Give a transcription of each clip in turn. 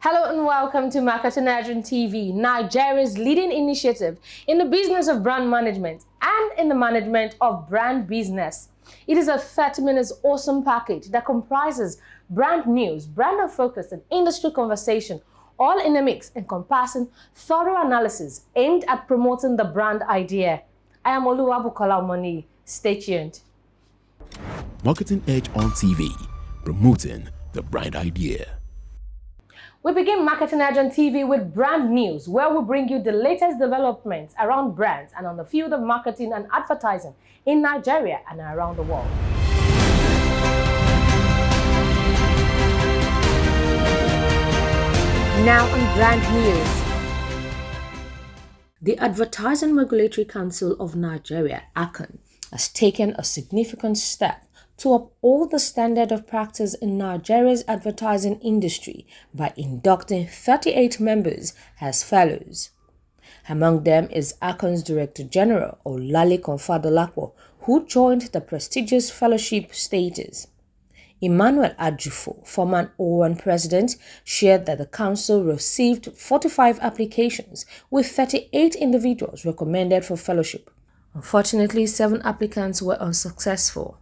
Hello and welcome to Marketing Agent TV, Nigeria's leading initiative in the business of brand management and in the management of brand business. It is a 30 minutes awesome package that comprises brand news, brand focus, and industry conversation, all in a mix encompassing thorough analysis aimed at promoting the brand idea. I am Oluwabukola Omoni. Stay tuned. Marketing Edge on TV, promoting the brand idea. We begin Marketing Edge on TV with brand news, where we bring you the latest developments around brands and on the field of marketing and advertising in Nigeria and around the world. Now on brand news. The Advertising Regulatory Council of Nigeria, ACON, has taken a significant step to uphold the standard of practice in Nigeria's advertising industry by inducting 38 members as fellows. Among them is ACON's Director General Olalekan Fadolapo, who joined the prestigious fellowship status. Emmanuel Adjufo, former O1 president, shared that the council received 45 applications, with 38 individuals recommended for fellowship. Unfortunately, 7 applicants were unsuccessful.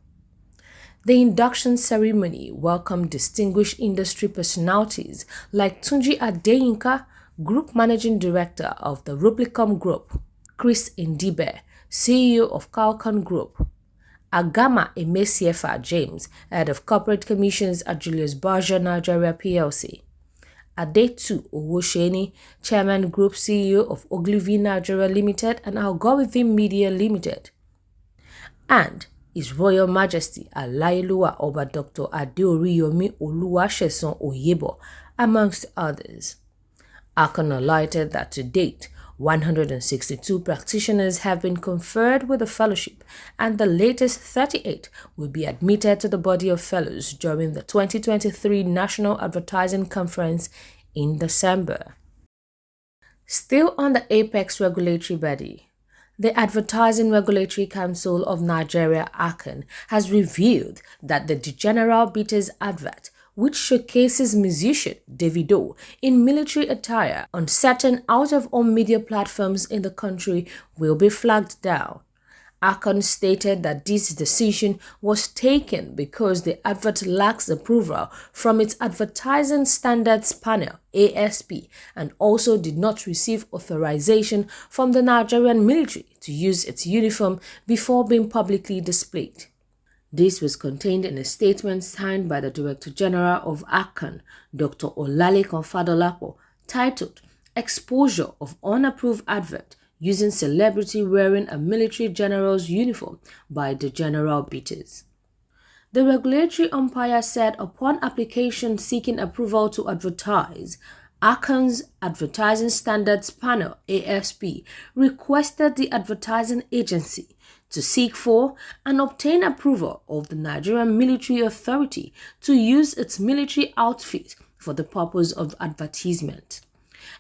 The induction ceremony welcomed distinguished industry personalities like Tunji Adeyinka, Group Managing Director of the Rubicon Group, Chris Ndibe, CEO of Calcon Group, Agama Emesiefa James, Head of Corporate Commissions at Julius Berger Nigeria PLC, Adetu Owosheni, Chairman Group CEO of Ogilvy Nigeria Limited and Algorithm Media Limited, and His Royal Majesty Alayeluwa Oba Dr. Adeoriyomi Oluwasesan Oyebo, amongst others. ACON highlighted that to date, 162 practitioners have been conferred with the fellowship, and the latest 38 will be admitted to the body of fellows during the 2023 National Advertising Conference in December. Still on the apex regulatory body, the Advertising Regulatory Council of Nigeria, ACON, has revealed that the General Beaters advert, which showcases musician Davido in military attire on certain out-of-home media platforms in the country, will be flagged down. ACON stated that this decision was taken because the advert lacks approval from its Advertising Standards Panel (ASP) and also did not receive authorization from the Nigerian military to use its uniform before being publicly displayed. This was contained in a statement signed by the Director General of ACON, Dr. Olalekan Fadolapo, titled "Exposure of Unapproved Advert Using Celebrity Wearing a Military General's Uniform by the General Beaters." The regulatory umpire said upon application seeking approval to advertise, ACON's Advertising Standards Panel (ASP) requested the advertising agency to seek for and obtain approval of the Nigerian Military Authority to use its military outfit for the purpose of advertisement.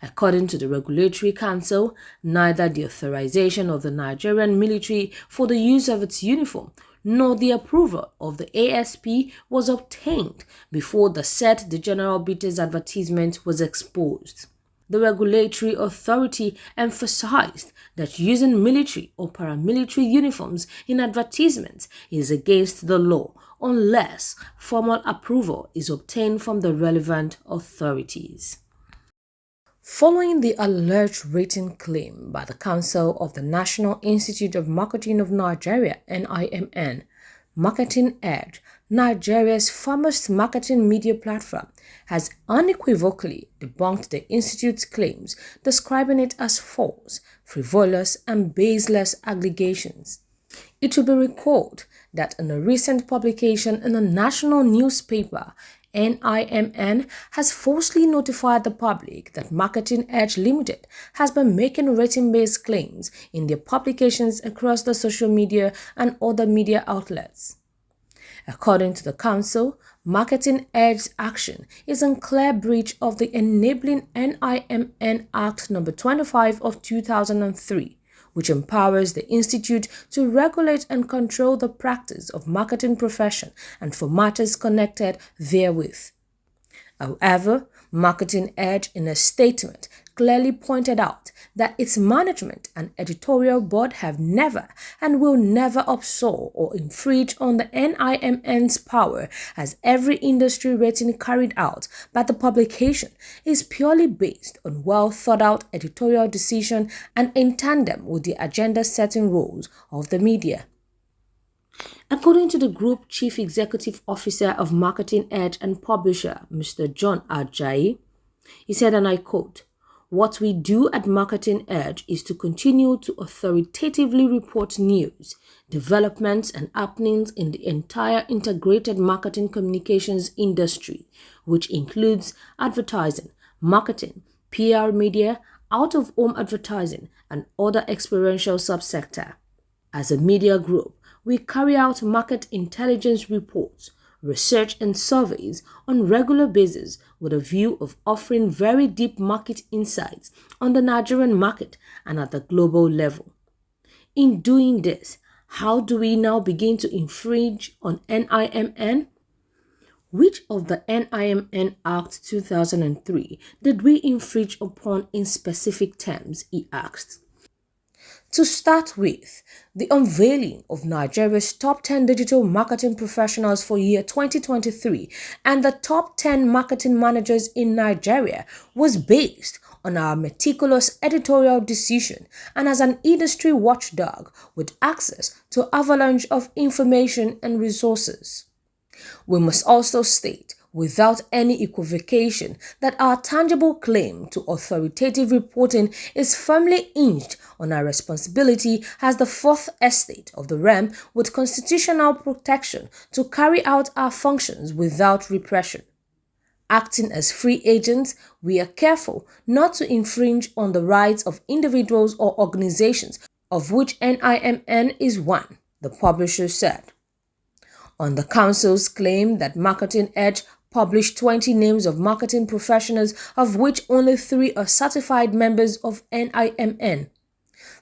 According to the Regulatory Council, neither the authorization of the Nigerian military for the use of its uniform nor the approval of the ASP was obtained before the General Beaters advertisement was exposed. The regulatory authority emphasized that using military or paramilitary uniforms in advertisements is against the law unless formal approval is obtained from the relevant authorities. Following the alleged written claim by the Council of the National Institute of Marketing of Nigeria (NIMN), Marketing Edge, Nigeria's foremost marketing media platform, has unequivocally debunked the institute's claims, describing it as false, frivolous, and baseless allegations. It will be recalled that in a recent publication in a national newspaper, NIMN has falsely notified the public that Marketing Edge Limited has been making rating-based claims in their publications across the social media and other media outlets. According to the council, Marketing Edge's action is in clear breach of the Enabling NIMN Act No. 25 of 2003, which empowers the institute to regulate and control the practice of marketing profession and for matters connected therewith. However, Marketing Edge, in a statement, clearly pointed out that its management and editorial board have never and will never usurp or infringe on the NIMN's power, as every industry rating carried out by the publication is purely based on well-thought-out editorial decision and in tandem with the agenda-setting roles of the media. According to the Group Chief Executive Officer of Marketing Edge and Publisher, Mr. John Ajayi, he said, and I quote, "What we do at Marketing Edge is to continue to authoritatively report news, developments and happenings in the entire integrated marketing communications industry, which includes advertising, marketing, PR media, out-of-home advertising, and other experiential subsector. As a media group, we carry out market intelligence reports, research and surveys on regular basis with a view of offering very deep market insights on the Nigerian market and at the global level. In doing this, how do we now begin to infringe on NIMN? Which of the NIMN Act 2003 did we infringe upon in specific terms?" he asked. To start with, the unveiling of Nigeria's top 10 digital marketing professionals for year 2023 and the top 10 marketing managers in Nigeria was based on our meticulous editorial decision and as an industry watchdog with access to avalanche of information and resources. We must also state, without any equivocation, that our tangible claim to authoritative reporting is firmly hinged on our responsibility as the fourth estate of the realm with constitutional protection to carry out our functions without repression. Acting as free agents, we are careful not to infringe on the rights of individuals or organizations, of which NIMN is one, the publisher said. On the Council's claim that Marketing Edge published 20 names of marketing professionals, of which only 3 are certified members of NIMN.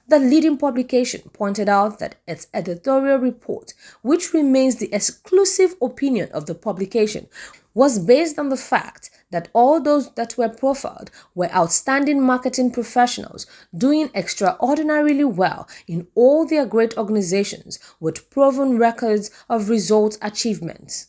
The leading publication pointed out that its editorial report, which remains the exclusive opinion of the publication, was based on the fact that all those that were profiled were outstanding marketing professionals doing extraordinarily well in all their great organizations with proven records of result achievements.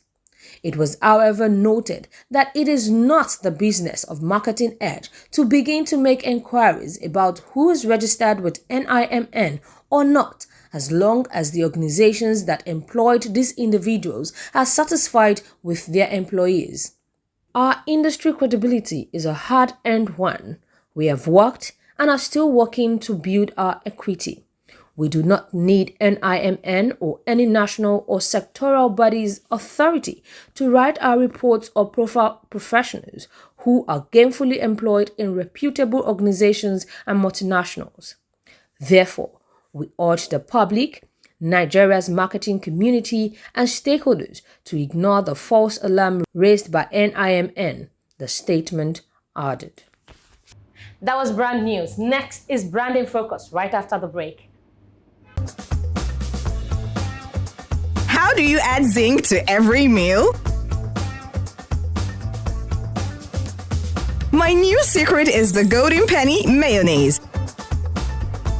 It was, however, noted that it is not the business of Marketing Edge to begin to make inquiries about who is registered with NIMN or not, as long as the organizations that employed these individuals are satisfied with their employees. Our industry credibility is a hard-earned one. We have worked and are still working to build our equity. We do not need NIMN or any national or sectoral body's authority to write our reports or profile professionals who are gainfully employed in reputable organizations and multinationals. Therefore, we urge the public, Nigeria's marketing community, and stakeholders to ignore the false alarm raised by NIMN, the statement added. That was brand news. Next is Branding Focus right after the break. How do you add zinc to every meal? My new secret is the Golden Penny Mayonnaise.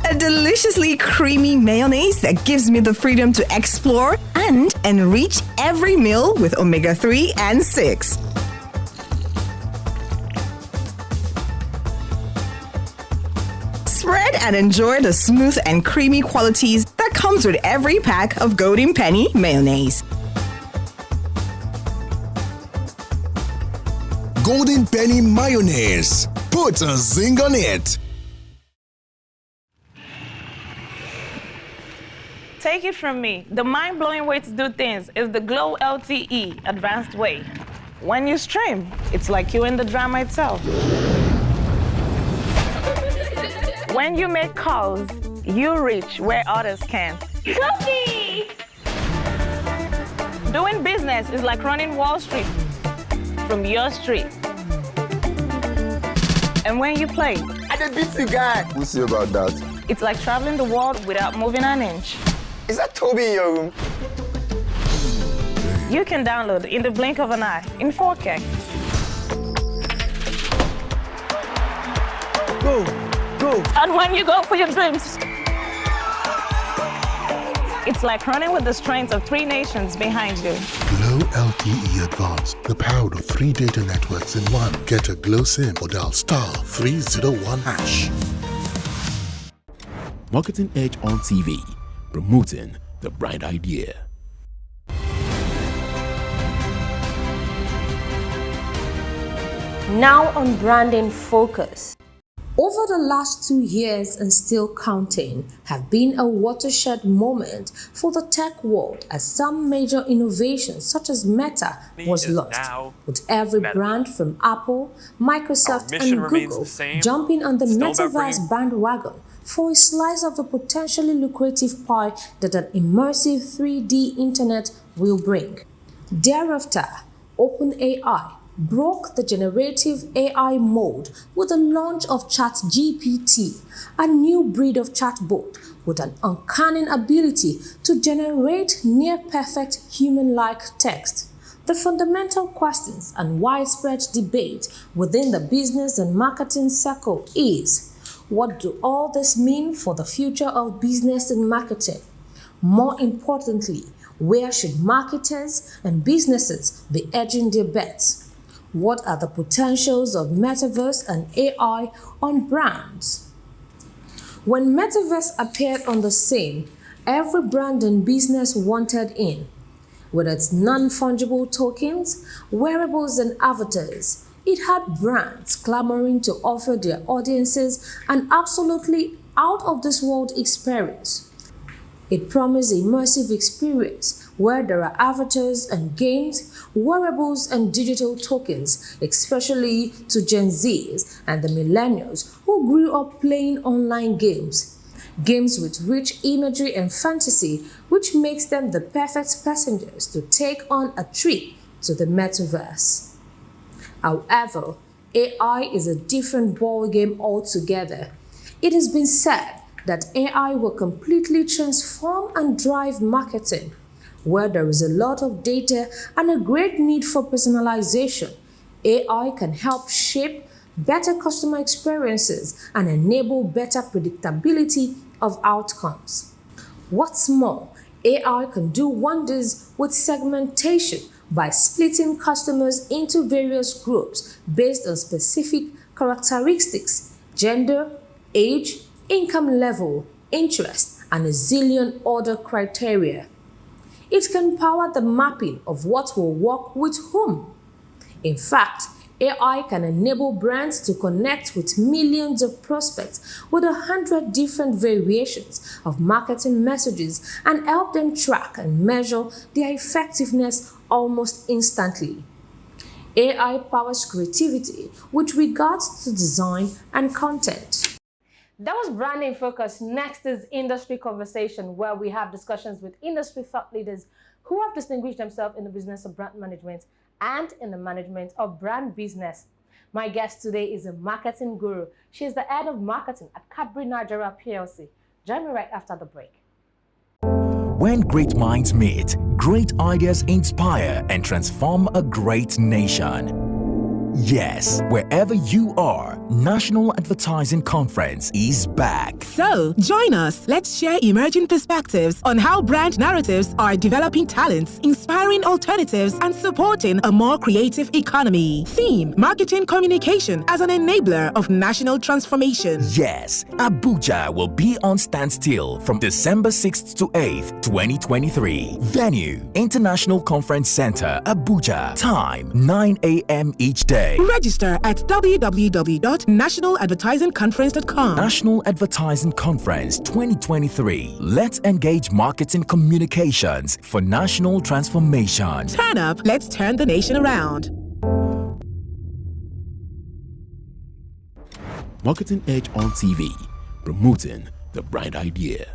A deliciously creamy mayonnaise that gives me the freedom to explore and enrich every meal with omega-3 and 6. Spread and enjoy the smooth and creamy qualities that comes with every pack of Golden Penny mayonnaise. Golden Penny Mayonnaise. Put a zing on it. Take it from me, the mind-blowing way to do things is the Glow LTE advanced way. When you stream, it's like you're in the drama itself. When you make calls, you reach where others can't. Fluffy! Doing business is like running Wall Street from your street. And when you play, I did beat you guy. We'll see about that. It's like traveling the world without moving an inch. Is that Toby in your room? You can download in the blink of an eye in 4K. go, go. And when you go for your dreams, it's like running with the strength of 3 nations behind you. Glow LTE Advanced, the power of 3 data networks in one. Get a Glow SIM or dial *301#. Marketing Edge on TV, promoting the bright idea. Now on Branding Focus. Over the last 2 years and still counting have been a watershed moment for the tech world as some major innovations such as Meta was launched, with every brand from Apple, Microsoft and Google jumping on the Metaverse bandwagon for a slice of the potentially lucrative pie that an immersive 3D internet will bring. Thereafter, OpenAI broke the generative AI mold with the launch of ChatGPT, a new breed of chatbot with an uncanny ability to generate near-perfect human-like text. The fundamental questions and widespread debate within the business and marketing circle is, what do all this mean for the future of business and marketing? More importantly, where should marketers and businesses be edging their bets? What are the potentials of Metaverse and AI on brands? When Metaverse appeared on the scene, every brand and business wanted in. With its non-fungible tokens, wearables and avatars, it had brands clamoring to offer their audiences an absolutely out-of-this-world experience. It promised an immersive experience where there are avatars and games, wearables and digital tokens, especially to Gen Zs and the millennials who grew up playing online games. Games with rich imagery and fantasy, which makes them the perfect passengers to take on a trip to the metaverse. However, AI is a different ballgame altogether. It has been said that AI will completely transform and drive marketing. Where there is a lot of data and a great need for personalization, AI can help shape better customer experiences and enable better predictability of outcomes. What's more, AI can do wonders with segmentation by splitting customers into various groups based on specific characteristics, gender, age, income level, interest, and a zillion other criteria. It can power the mapping of what will work with whom. In fact, AI can enable brands to connect with millions of prospects with 100 different variations of marketing messages and help them track and measure their effectiveness almost instantly. AI powers creativity with regards to design and content. That was Branding Focus. Next is Industry Conversation, where we have discussions with industry thought leaders who have distinguished themselves in the business of brand management and in the management of brand business. My guest today is a marketing guru. She is the head of marketing at Cadbury Nigeria PLC. Join me right after the break. When great minds meet, great ideas inspire and transform a great nation. Yes, wherever you are, National Advertising Conference is back. So, join us. Let's share emerging perspectives on how brand narratives are developing talents, inspiring alternatives, and supporting a more creative economy. Theme: Marketing Communication as an enabler of national transformation. Yes, Abuja will be on standstill from December 6th to 8th, 2023. Venue: International Conference Center, Abuja. Time: 9 a.m. each day. Register at www.nationaladvertisingconference.com. National Advertising Conference 2023. Let's engage marketing communications for national transformation. Turn up, let's turn the nation around. Marketing Edge on TV, promoting the bright idea.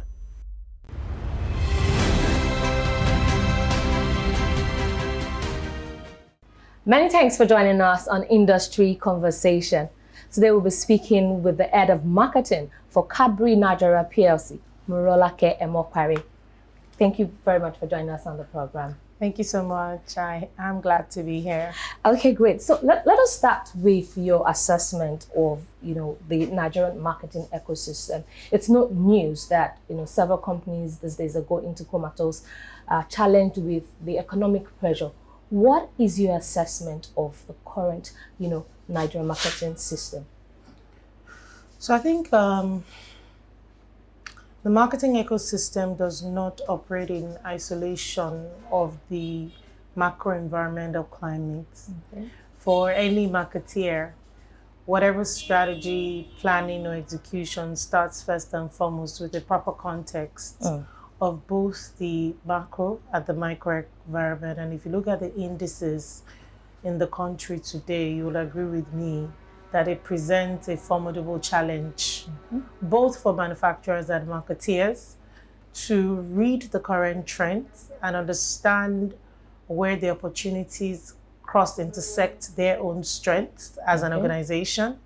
Many thanks for joining us on Industry Conversation. Today we'll be speaking with the head of marketing for Cadbury Nigeria PLC, Morolake Emokwari. Thank you very much for joining us on the program. Thank you so much. I'm glad to be here. Okay, great. So let us start with your assessment of, the Nigerian marketing ecosystem. It's no news that, several companies these days are going into comatose, challenged with the economic pressure. What is your assessment of the current, Nigerian marketing system? So I think the marketing ecosystem does not operate in isolation of the macro environmental climate. Okay. For any marketeer, whatever strategy, planning, or execution starts first and foremost with the proper context of both the macro and the micro environment. And if you look at the indices in the country today, you will agree with me that it presents a formidable challenge, both for manufacturers and marketeers, to read the current trends and understand where the opportunities cross-intersect their own strengths as an organization.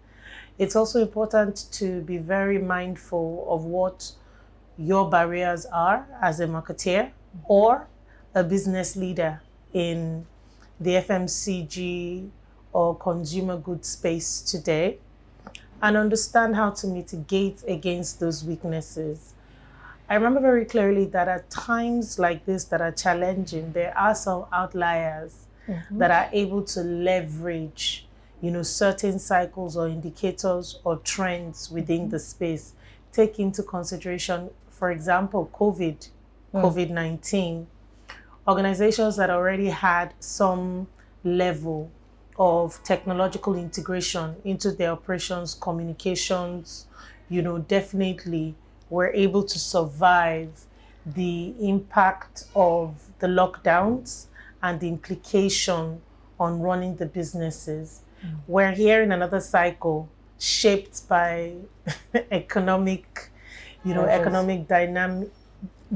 It's also important to be very mindful of what your barriers are as a marketeer or a business leader in the FMCG or consumer goods space today, and understand how to mitigate against those weaknesses. I remember very clearly that at times like this that are challenging, there are some outliers that are able to leverage, certain cycles or indicators or trends within the space. Take into consideration, for example, COVID-19. Organizations that already had some level of technological integration into their operations, communications, definitely were able to survive the impact of the lockdowns and the implication on running the businesses. We're here in another cycle shaped by economic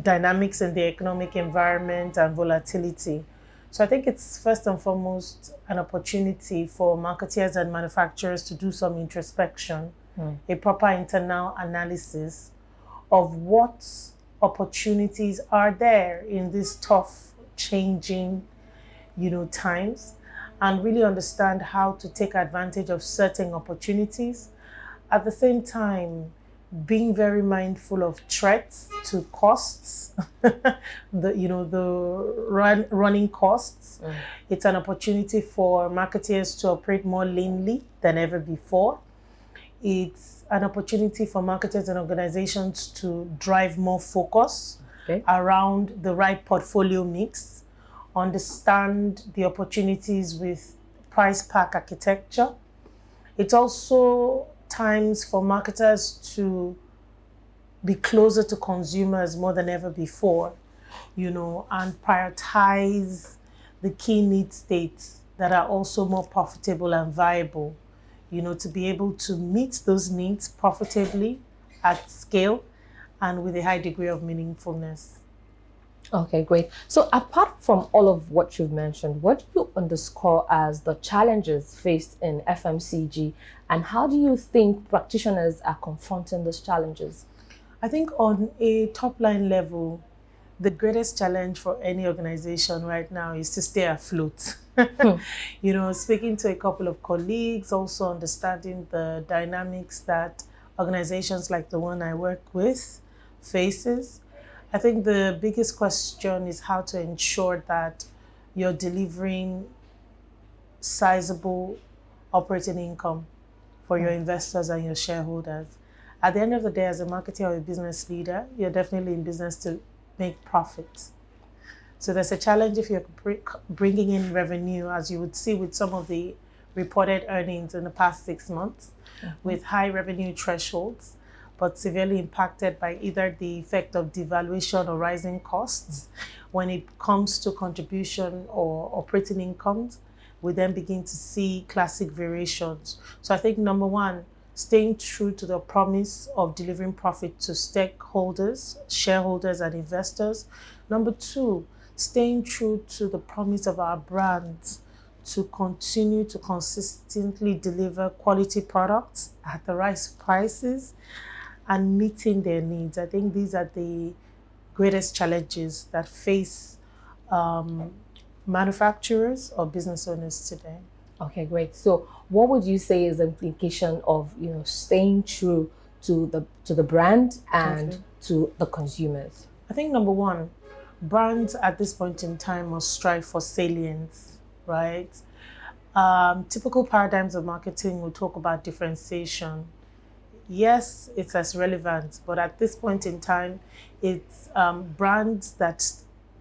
dynamics in the economic environment and volatility. So I think it's first and foremost an opportunity for marketeers and manufacturers to do some introspection, a proper internal analysis of what opportunities are there in these tough, changing, times, and really understand how to take advantage of certain opportunities. At the same time, being very mindful of threats to costs, the running costs. It's an opportunity for marketeers to operate more leanly than ever before. It's an opportunity for marketers and organizations to drive more focus around the right portfolio mix, understand the opportunities with price pack architecture. It's also times for marketers to be closer to consumers more than ever before, and prioritize the key need states that are also more profitable and viable, to be able to meet those needs profitably at scale and with a high degree of meaningfulness. Okay, great. So apart from all of what you've mentioned, what do you underscore as the challenges faced in FMCG, and how do you think practitioners are confronting those challenges? I think on a top-line level, the greatest challenge for any organization right now is to stay afloat. Speaking to a couple of colleagues, also understanding the dynamics that organizations like the one I work with faces. I think the biggest question is how to ensure that you're delivering sizable operating income for your investors and your shareholders. At the end of the day, as a marketer or a business leader, you're definitely in business to make profits. So there's a challenge if you're bringing in revenue, as you would see with some of the reported earnings in the past 6 months, with high revenue thresholds, but severely impacted by either the effect of devaluation or rising costs. When it comes to contribution or operating incomes, we then begin to see classic variations. So I think number one, staying true to the promise of delivering profit to stakeholders, shareholders, and investors. Number two, staying true to the promise of our brands to continue to consistently deliver quality products at the right prices and meeting their needs. I think these are the greatest challenges that face manufacturers or business owners today. Okay, great. So what would you say is the implication of, staying true to the brand and to the consumers? I think number one, brands at this point in time must strive for salience, right? Typical paradigms of marketing will talk about differentiation. Yes, it's as relevant, but at this point in time, it's brands that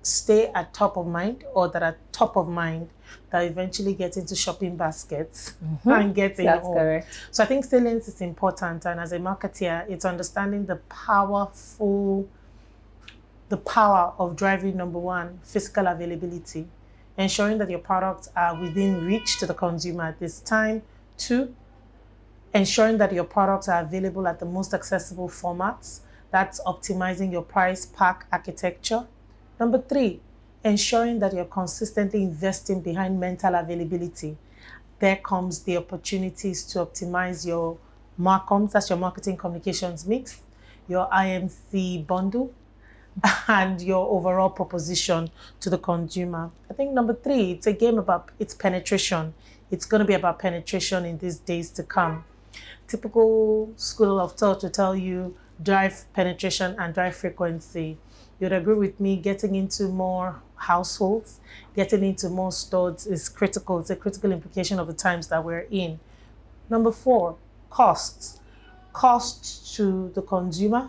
stay at top of mind or that are top of mind that eventually get into shopping baskets and get in That's home. correct. So I think salience is important, and as a marketer, it's understanding the power of driving, number one, physical availability, ensuring that your products are within reach to the consumer at this time. Two, ensuring that your products are available at the most accessible formats. That's optimizing your price pack architecture. Number three, ensuring that you're consistently investing behind mental availability. There comes the opportunities to optimize your marcoms, that's your marketing communications mix, your IMC bundle, and your overall proposition to the consumer. I think number three, it's a game about its penetration. It's going to be about penetration in these days to come. Typical school of thought will tell you drive penetration and drive frequency. You'd agree with me, getting into more households, getting into more stores is critical. It's a critical implication of the times that we're in. Number four, costs. Costs to the consumer.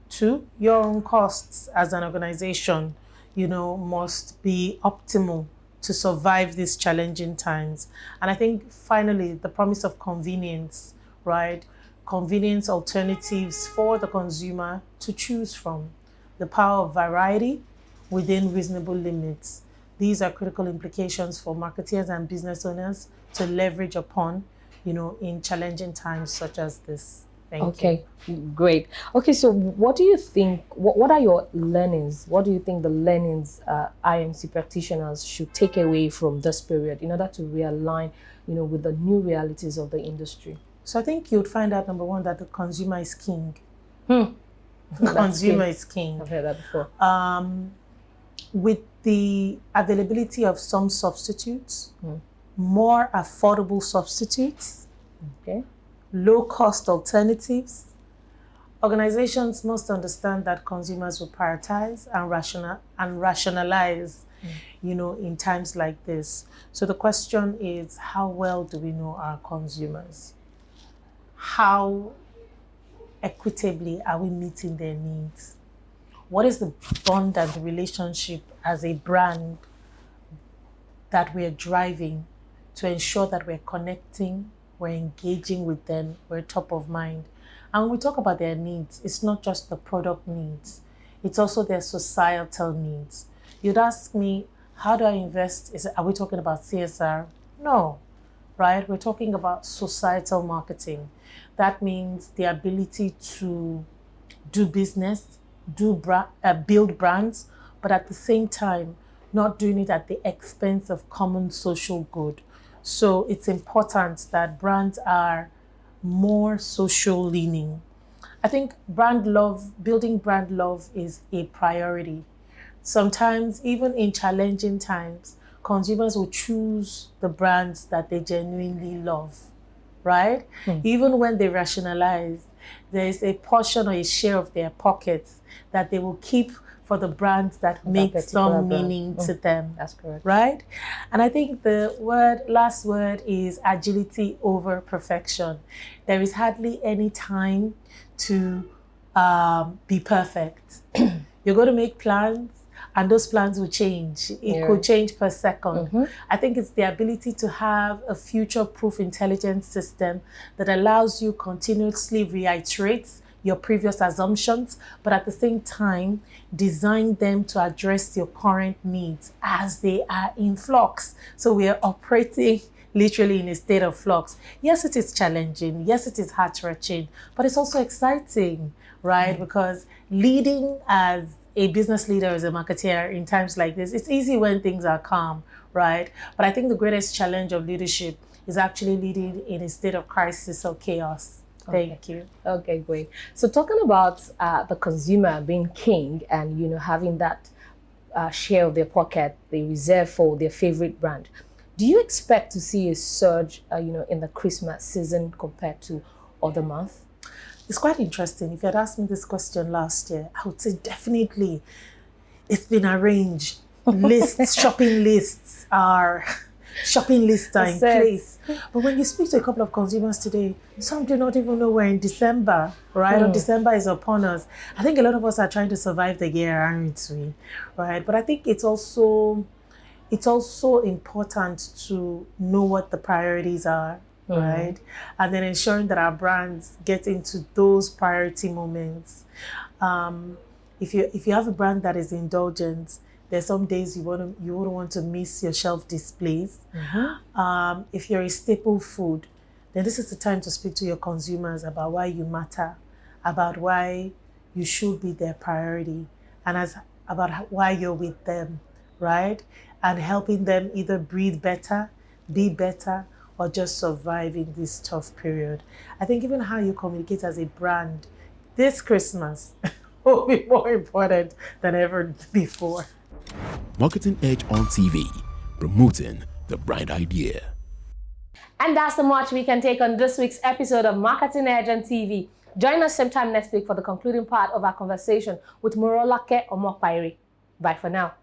Two, your own costs as an organization, must be optimal to survive these challenging times. And I think finally, the promise of convenience, right? Convenience alternatives for the consumer to choose from. The power of variety within reasonable limits. These are critical implications for marketers and business owners to leverage upon, in challenging times such as this. Thank you. Okay, great. Okay, so what do you think, what are your learnings? What do you think the learnings IMC practitioners should take away from this period in order to realign, with the new realities of the industry? So I think you'd find out, number one, that the consumer is king. The consumer is king. I've heard that before. With the availability of some substitutes, more affordable substitutes, low-cost alternatives, organizations must understand that consumers will prioritize and rationalize, in times like this. So the question is, how well do we know our consumers? How equitably are we meeting their needs? What is the bond and the relationship as a brand that we're driving to ensure that we're connecting, we're engaging with them, we're top of mind? And when we talk about their needs, it's not just the product needs, it's also their societal needs. You'd ask me, how do I invest? Are we talking about CSR? No, right? We're talking about societal marketing. That means the ability to do business, build brands, but at the same time, not doing it at the expense of common social good. So it's important that brands are more social leaning. I think building brand love is a priority. Sometimes, even in challenging times, consumers will choose the brands that they genuinely love, right? Even when they rationalize, there is a portion or a share of their pockets that they will keep for the brands that make some meaning to them. That's correct. Right? And I think the last word is agility over perfection. There is hardly any time to be perfect. You're going to make plans, and those plans will change. It could change per second. I think it's the ability to have a future-proof intelligence system that allows you continuously reiterate your previous assumptions, but at the same time, design them to address your current needs as they are in flux. So we are operating literally in a state of flux. Yes, it is challenging. Yes, it is heart-wrenching, but it's also exciting, right? Because leading as a business leader, as a marketer in times like this, it's easy when things are calm, right? But I think the greatest challenge of leadership is actually leading in a state of crisis or chaos. Thank you. Okay, great. So talking about the consumer being king and, having that share of their pocket, they reserve for their favorite brand. Do you expect to see a surge, in the Christmas season compared to other months? It's quite interesting. If you had asked me this question last year, I would say definitely it's been arranged. Shopping lists are in place. But when you speak to a couple of consumers today, some do not even know we're in December, right? Or December is upon us. I think a lot of us are trying to survive the year, aren't we? Right? But I think it's also important to know what the priorities are, right? And then ensuring that our brands get into those priority moments. If you have a brand that is indulgent, there's some days you wouldn't want to miss your shelf displays. If you're a staple food, then this is the time to speak to your consumers about why you matter, about why you should be their priority, and about why you're with them, right? And helping them either breathe better, be better, or just survive in this tough period. I think even how you communicate as a brand this Christmas will be more important than ever before. Marketing Edge on TV, promoting the bright idea. And that's the much we can take on this week's episode of Marketing Edge on TV. Join us same time next week for the concluding part of our conversation with Morolake Omokpairi. Bye for now.